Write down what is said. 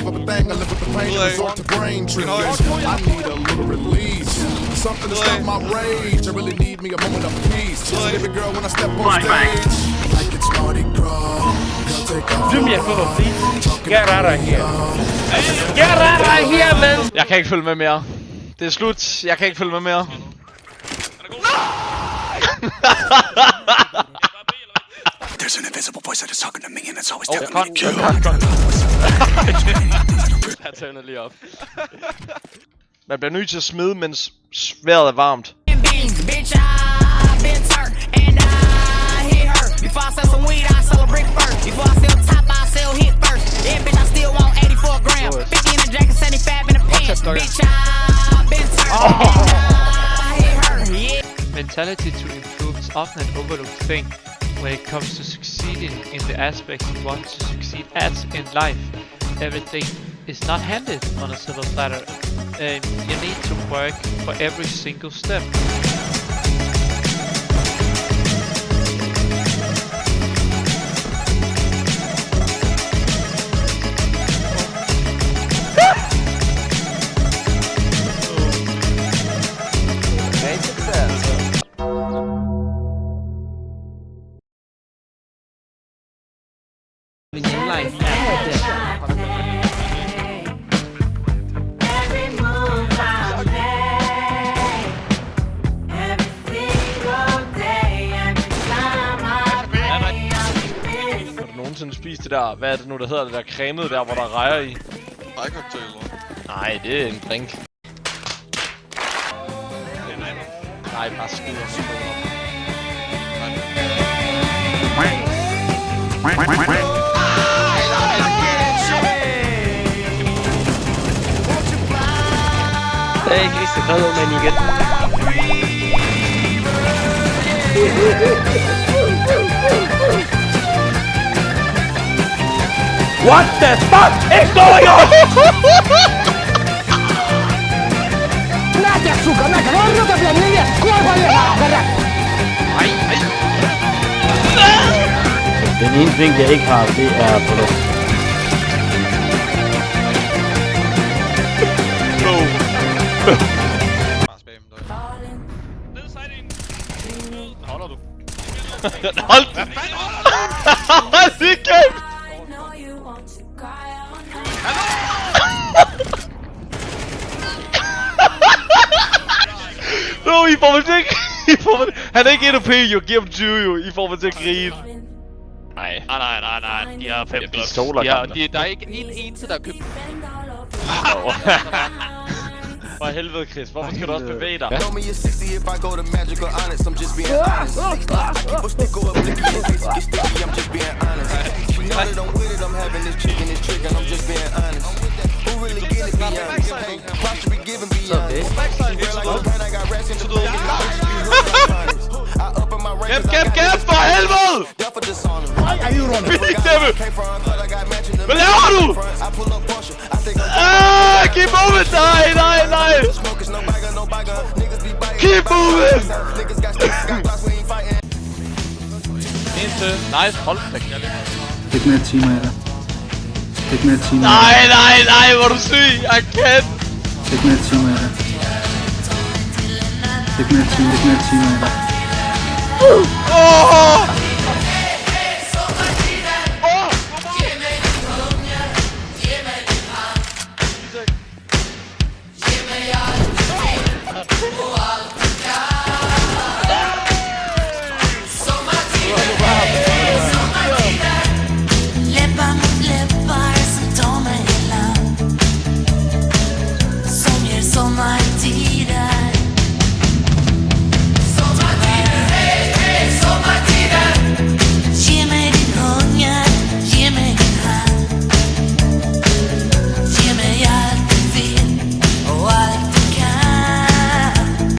give up a thing. I live with the pain and resort to brain treatment. I need a little release, something to stop my rage. I really need me a moment of peace. Just baby girl when I step on stage. Like it's Mardi Gras. Do me a favor, please. Get out of here. Get out of here, man. Jeg kan ikke følge med mere. Det er slut. Jeg kan ikke følge med mere. There's an invisible voice that is talking to me, and it's always Oh, telling me to kill. Jeg tænder lige op. Man bliver nødt til at smide, mens vejret er varmt. Mentality to improve is often an overlooked thing when it comes to succeeding in the aspects you want to succeed at in life. Everything is not handed on a silver platter, and you need to work for every single step. Spise det der, hvad er det nu der hedder, det der cremede der, hvor der rejer i? Rejcocktail. Nej, det er en drink. Nej, bare skider. Hey, Christian, hello, man, igen. What the fuck is going on? Надя, сука, Надя, ну-ка, блядь, привет! Сколько лет? Den ene ting, jeg ikke har, det er produkt. Holder du? Hold den! Hold den kæft! No, I får mig til at grine. Han er ikke en OP, jo. Giv ham 20, jo. I får mig til at grine. Nej. Nej. De har 5 pistoler. Der er ikke en eneste, der har købt. For helvede, Chris. Hvorfor skal du også bevæge dig? Gæp, for helvede! Hvad laver du? Keep moving! Nej! Keep moving! Indtil. Nice, hold da. Lidt mere timer af dig. Lidt mere timer. Nej, hvor er du syg! Jeg kan! Lidt mere timer af dig. Lidt mere timer af dig.